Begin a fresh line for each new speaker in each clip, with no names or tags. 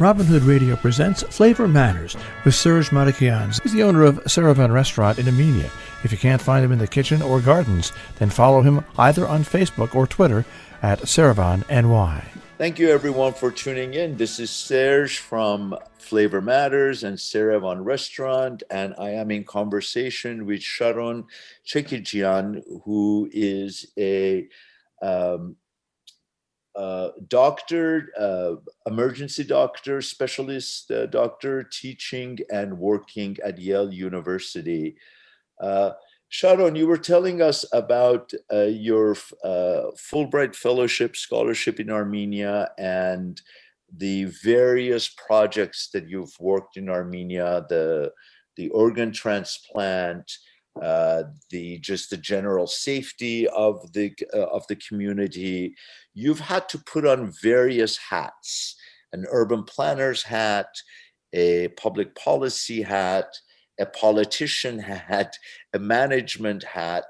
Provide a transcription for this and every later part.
Robin Hood Radio presents Flavor Matters with Serge Matakian. He's the owner of Saravan Restaurant in Armenia. If you can't find him in the kitchen or gardens, then follow him either on Facebook or Twitter at SaravanNY.
Thank you, everyone, for tuning in. This is Serge from Flavor Matters and Saravan Restaurant, and I am in conversation with Sharon Chekijian, who is a doctor, emergency doctor, specialist doctor, teaching and working at Yale University. Sharon, you were telling us about your Fulbright Fellowship Scholarship in Armenia and the various projects that you've worked in Armenia, the organ transplant, the general safety of the community. You've had to put on various hats: an urban planner's hat, a public policy hat, a politician hat, a management hat,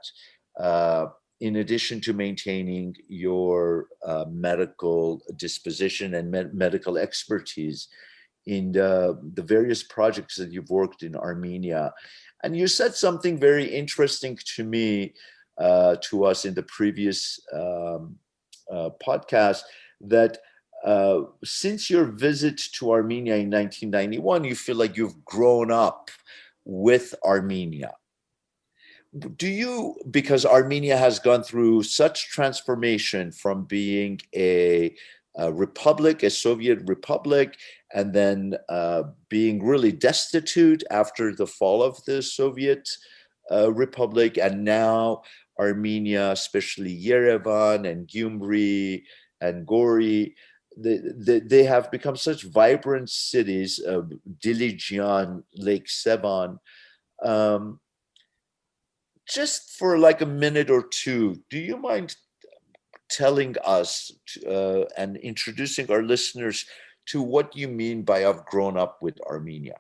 in addition to maintaining your medical disposition and medical expertise in the various projects that you've worked in Armenia. And you said something very interesting to me, to us in the previous podcast, that since your visit to Armenia in 1991, you feel like you've grown up with Armenia. Do you, because Armenia has gone through such transformation from being a republic, a Soviet republic, and then being really destitute after the fall of the Soviet republic, and now Armenia, especially Yerevan and Gyumri and Gori, they have become such vibrant cities, Dilijian, Lake Sevan. Just for like a minute or two, do you mind telling us and introducing our listeners to what you mean by "I've grown up with Armenia"?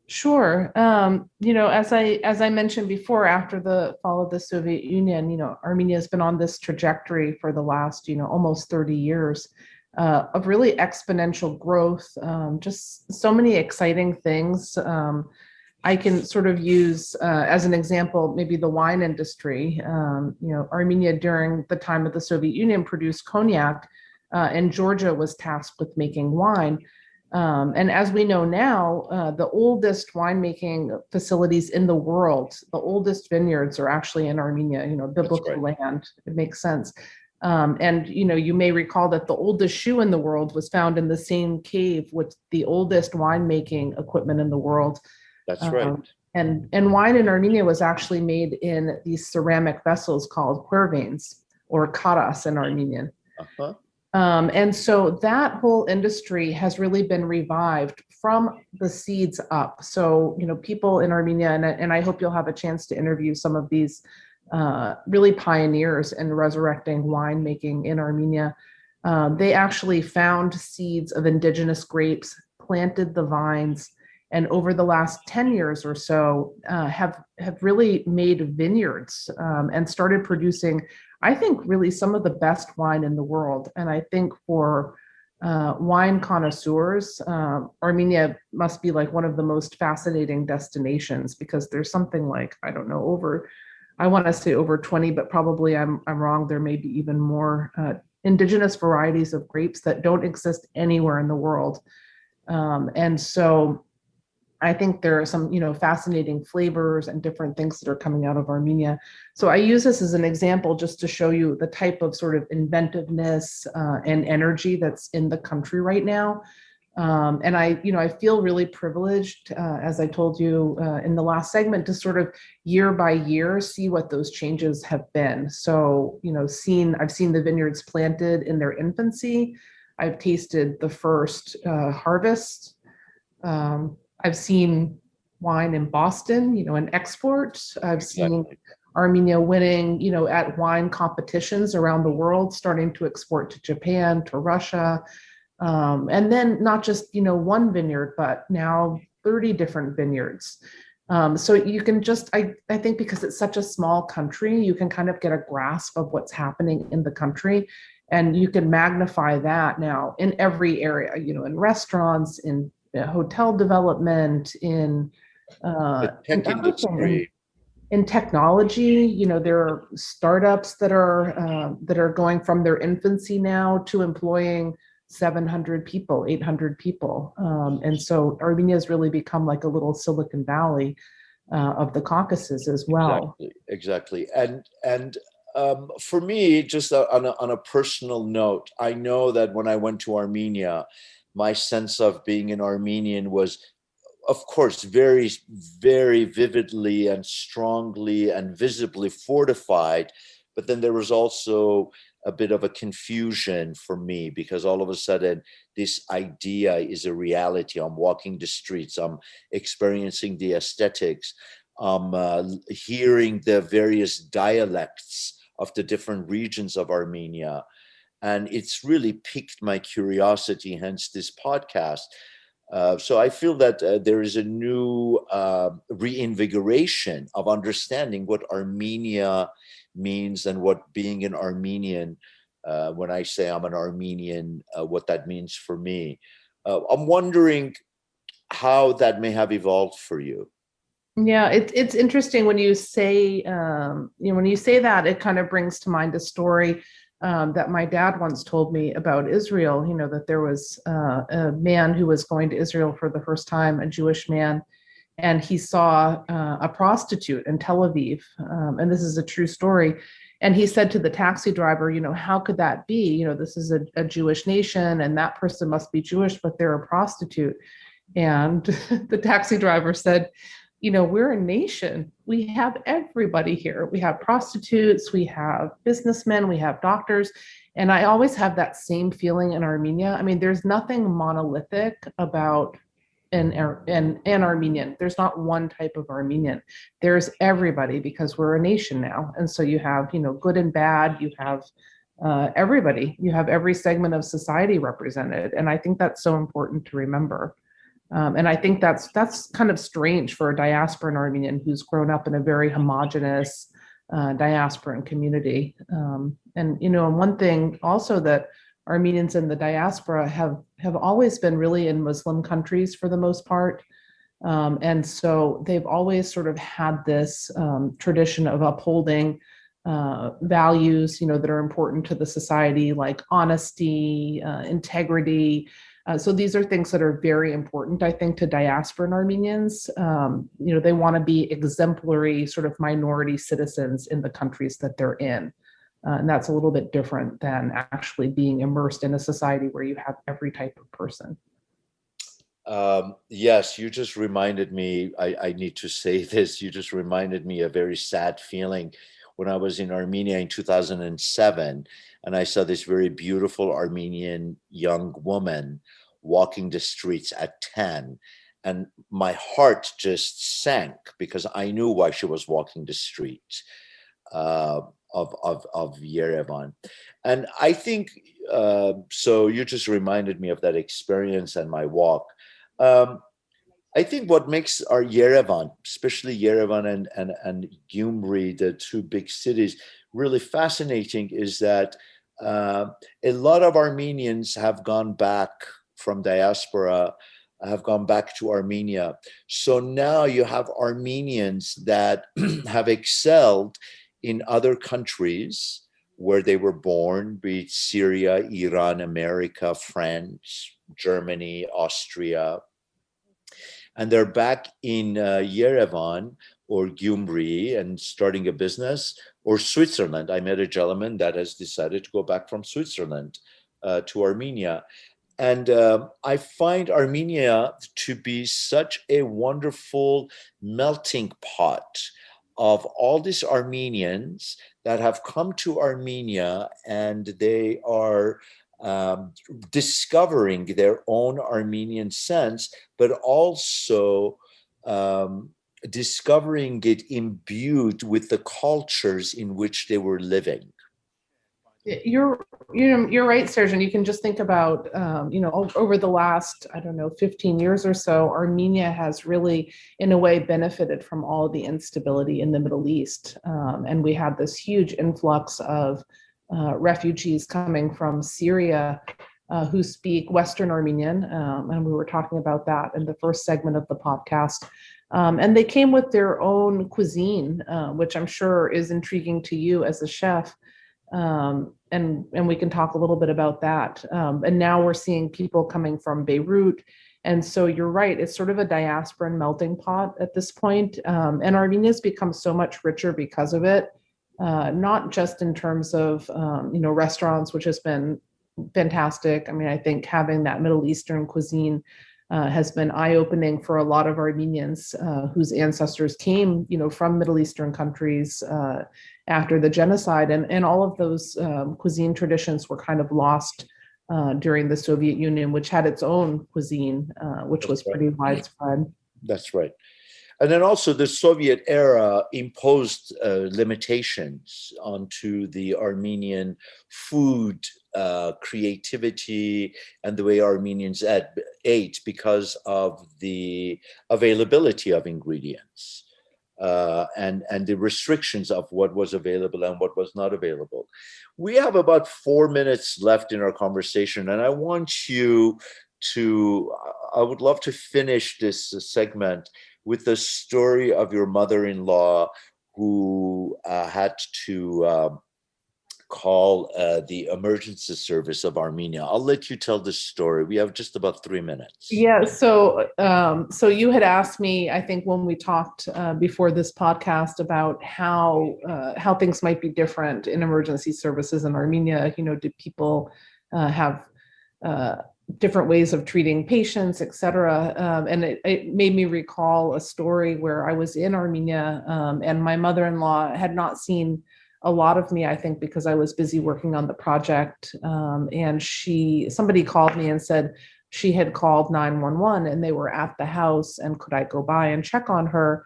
Sure. As I mentioned before, after the fall of the Soviet Union, Armenia has been on this trajectory for the last, almost 30 years of really exponential growth. Just so many exciting things. I can sort of use as an example, maybe the wine industry. Armenia during the time of the Soviet Union produced cognac, and Georgia was tasked with making wine. And as we know now, the oldest winemaking facilities in the world, the oldest vineyards are actually in Armenia, biblical land. It makes sense. And you may recall that the oldest shoe in the world was found in the same cave with the oldest winemaking equipment in the world.
That's right.
And wine in Armenia was actually made in these ceramic vessels called quervains, or karas in Armenian. Uh-huh. And so that whole industry has really been revived from the seeds up. So, people in Armenia, and I hope you'll have a chance to interview some of these really pioneers in resurrecting winemaking in Armenia. They actually found seeds of indigenous grapes, planted the vines, and over the last 10 years or so have really made vineyards and started producing, I think, really some of the best wine in the world. And I think for wine connoisseurs, Armenia must be like one of the most fascinating destinations, because there's something like, I don't know, I want to say over 20, but probably I'm wrong. There may be even more indigenous varieties of grapes that don't exist anywhere in the world. And so I think there are some, fascinating flavors and different things that are coming out of Armenia. So I use this as an example just to show you the type of sort of inventiveness and energy that's in the country right now. And I feel really privileged, as I told you in the last segment, to sort of year by year see what those changes have been. So, I've seen the vineyards planted in their infancy. I've tasted the first harvest. I've seen wine in Boston, an export. I've seen Armenia winning, at wine competitions around the world, starting to export to Japan, to Russia. And then not just, one vineyard, but now 30 different vineyards. So you can just, I think because it's such a small country, you can kind of get a grasp of what's happening in the country. And you can magnify that now in every area, in restaurants, in hotel development, in
The tech
everything,
industry.
in technology. There are startups that are going from their infancy now to employing 700 people, 800 people. And so Armenia has really become like a little Silicon Valley of the Caucasus as well.
Exactly. And for me, just on a personal note, I know that when I went to Armenia, my sense of being an Armenian was, of course, very, very vividly and strongly and visibly fortified. But then there was also a bit of a confusion for me, because all of a sudden this idea is a reality. I'm walking the streets, I'm experiencing the aesthetics, I'm hearing the various dialects of the different regions of Armenia. And it's really piqued my curiosity, hence this podcast. So I feel that there is a new reinvigoration of understanding what Armenia means and what being an Armenian, when I say I'm an Armenian, what that means for me. I'm wondering how that may have evolved for you.
Yeah, it's interesting when you say when you say that, it kind of brings to mind a story that my dad once told me about Israel. That there was a man who was going to Israel for the first time, a Jewish man, and he saw a prostitute in Tel Aviv, and this is a true story. And he said to the taxi driver, how could that be? This is a Jewish nation, and that person must be Jewish, but they're a prostitute. And the taxi driver said, we're a nation. We have everybody here. We have prostitutes, we have businessmen, we have doctors. And I always have that same feeling in Armenia. I mean, there's nothing monolithic about an Armenian. There's not one type of Armenian. There's everybody, because we're a nation now. And so you have, good and bad. You have everybody. You have every segment of society represented. And I think that's so important to remember. And I think that's kind of strange for a diasporan Armenian who's grown up in a very homogenous diasporan community. And one thing also that Armenians in the diaspora have always been really in Muslim countries for the most part. And so they've always sort of had this tradition of upholding values, that are important to the society, like honesty, integrity. So these are things that are very important, I think, to diasporan Armenians. They want to be exemplary sort of minority citizens in the countries that they're in. And that's a little bit different than actually being immersed in a society where you have every type of person.
Yes, you just reminded me, I need to say this, you just reminded me a very sad feeling when I was in Armenia in 2007, and I saw this very beautiful Armenian young woman walking the streets at 10. And my heart just sank, because I knew why she was walking the streets of Yerevan. And I think, so you just reminded me of that experience and my walk. I think what makes our Yerevan, especially Yerevan and Gyumri, the two big cities, really fascinating is that a lot of Armenians have gone back from diaspora, have gone back to Armenia. So now you have Armenians that have excelled in other countries where they were born, be it Syria, Iran, America, France, Germany, Austria. And they're back in Yerevan or Gyumri and starting a business, or Switzerland. I met a gentleman that has decided to go back from Switzerland to Armenia. And I find Armenia to be such a wonderful melting pot of all these Armenians that have come to Armenia, and they are discovering their own Armenian sense, but also discovering it imbued with the cultures in which they were living.
You're right, Sergeant. You can just think about, over the last, 15 years or so, Armenia has really, in a way, benefited from all the instability in the Middle East. And we had this huge influx of refugees coming from Syria who speak Western Armenian. And we were talking about that in the first segment of the podcast. And they came with their own cuisine, which I'm sure is intriguing to you as a chef. And we can talk a little bit about that. And now we're seeing people coming from Beirut. And so you're right, it's sort of a diaspora and melting pot at this point. And Armenia's become so much richer because of it, not just in terms of, restaurants, which has been fantastic. I mean, I think having that Middle Eastern cuisine has been eye-opening for a lot of Armenians whose ancestors came, from Middle Eastern countries after the genocide, and all of those cuisine traditions were kind of lost during the Soviet Union, which had its own cuisine, which was pretty widespread.
That's right. And then also the Soviet era imposed limitations onto the Armenian food creativity and the way Armenians ate because of the availability of ingredients and the restrictions of what was available and what was not available. We have about 4 minutes left in our conversation, and I would love to finish this segment with the story of your mother-in-law who had to call the emergency service of Armenia. I'll let you tell this story. We have just about 3 minutes.
Yeah. So you had asked me, I think, when we talked before this podcast about how things might be different in emergency services in Armenia. Do people have different ways of treating patients, et cetera. And it made me recall a story where I was in Armenia and my mother-in-law had not seen a lot of me, I think, because I was busy working on the project. And somebody called me and said she had called 911 and they were at the house and could I go by and check on her?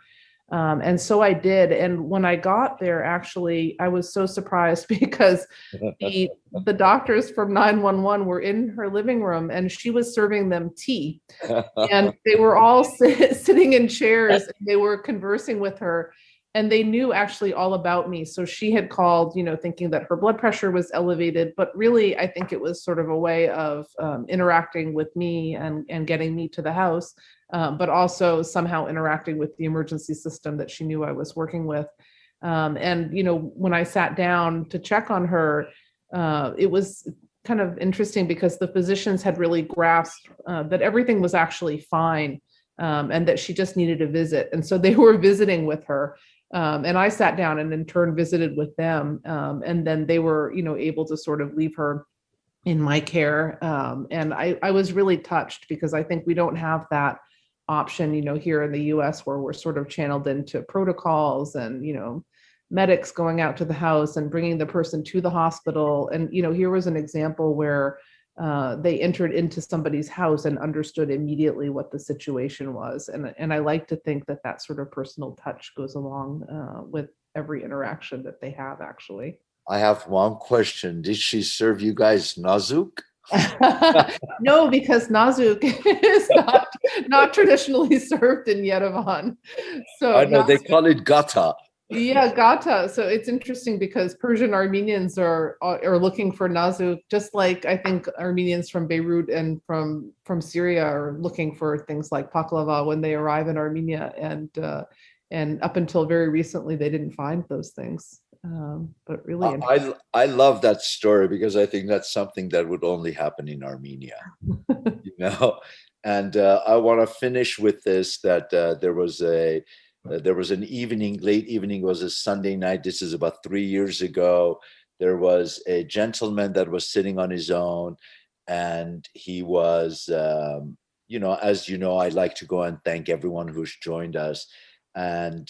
And so I did. And when I got there, actually, I was so surprised because the doctors from 911 were in her living room and she was serving them tea. And they were all sitting in chairs and they were conversing with her. And they knew actually all about me. So she had called, thinking that her blood pressure was elevated. But really, I think it was sort of a way of interacting with me and getting me to the house. But also somehow interacting with the emergency system that she knew I was working with. And, when I sat down to check on her, it was kind of interesting because the physicians had really grasped that everything was actually fine and that she just needed a visit. And so they were visiting with her. And I sat down and in turn visited with them. And then they were, able to sort of leave her in my care. And I was really touched because I think we don't have that option, here in the US where we're sort of channeled into protocols and, medics going out to the house and bringing the person to the hospital. And, here was an example where they entered into somebody's house and understood immediately what the situation was. And I like to think that sort of personal touch goes along with every interaction that they have, actually.
I have one question. Did she serve you guys nazuk?
No, because nazuk is not traditionally served in Yerevan. So
I know they call it gata.
Yeah, gata. So it's interesting because Persian Armenians are looking for nazuk, just like I think Armenians from Beirut and from Syria are looking for things like baklava when they arrive in Armenia, and up until very recently they didn't find those things. But really,
I love that story because I think that's something that would only happen in Armenia, And I want to finish with this: that there was an evening, late evening, was a Sunday night. This is about 3 years ago. There was a gentleman that was sitting on his own, and he was, as you know, I like to go and thank everyone who's joined us. And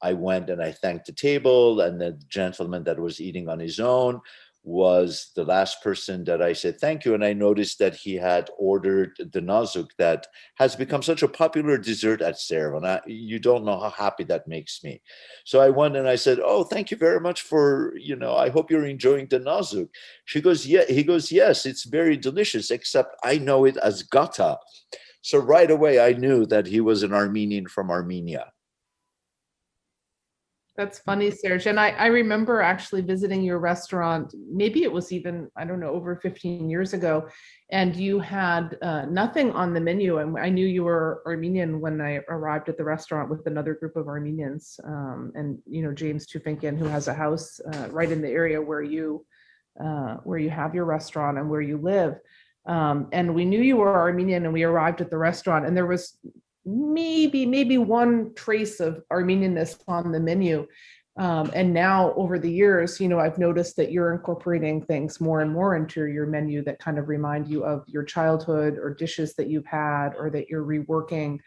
I went and I thanked the table, and the gentleman that was eating on his own was the last person that I said thank you. And I noticed that he had ordered the nazuk that has become such a popular dessert at Yerevan. You don't know how happy that makes me. So I went and I said, oh, thank you very much for, I hope you're enjoying the nazuk. He goes, yes, it's very delicious, except I know it as gata. So right away, I knew that he was an Armenian from Armenia.
That's funny, Serge. And I remember actually visiting your restaurant, maybe it was even, I don't know, over 15 years ago, and you had nothing on the menu. And I knew you were Armenian when I arrived at the restaurant with another group of Armenians. And, James Tufinkian, who has a house right in the area where you have your restaurant and where you live. And we knew you were Armenian, and we arrived at the restaurant, and there was maybe one trace of Armenianness on the menu. And now over the years, I've noticed that you're incorporating things more and more into your menu that kind of remind you of your childhood or dishes that you've had or that you're reworking.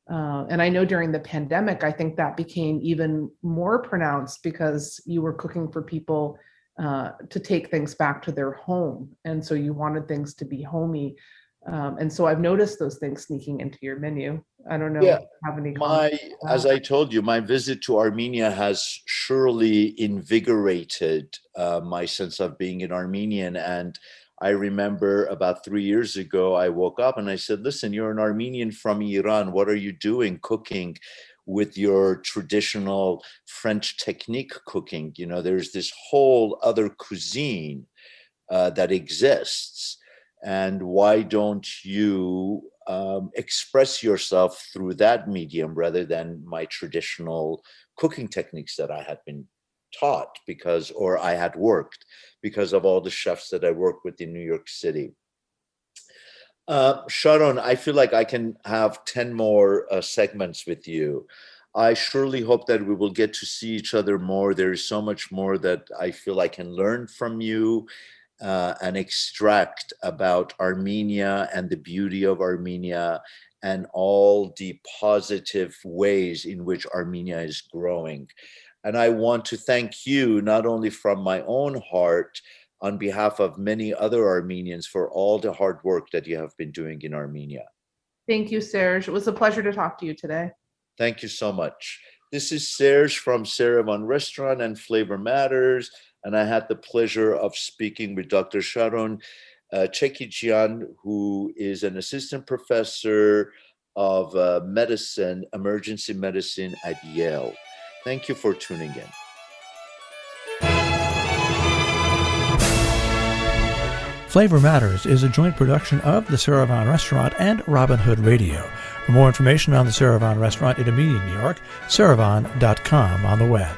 And I know during the pandemic, I think that became even more pronounced because you were cooking for people to take things back to their home. And so you wanted things to be homey. And so I've noticed those things sneaking into your menu. I don't know if you have any comments.
As I told you, my visit to Armenia has surely invigorated my sense of being an Armenian. And I remember about 3 years ago, I woke up and I said, listen, you're an Armenian from Iran. What are you doing cooking with your traditional French technique cooking? There's this whole other cuisine that exists. And why don't you express yourself through that medium rather than my traditional cooking techniques that I had been taught or I had worked because of all the chefs that I worked with in New York City. Sharon, I feel like I can have 10 more segments with you. I surely hope that we will get to see each other more. There is so much more that I feel I can learn from you and extract about Armenia and the beauty of Armenia and all the positive ways in which Armenia is growing. And I want to thank you, not only from my own heart, on behalf of many other Armenians, for all the hard work that you have been doing in Armenia.
Thank you, Serge. It was a pleasure to talk to you today.
Thank you so much. This is Serge from Yerevan Restaurant and Flavor Matters. And I had the pleasure of speaking with Dr. Sharon Chekijian, who is an assistant professor of medicine, emergency medicine at Yale. Thank you for tuning in.
Flavor Matters is a joint production of the Yerevan Restaurant and Robin Hood Radio. For more information on the Yerevan Restaurant in Armenia, New York, yerevan.com on the web.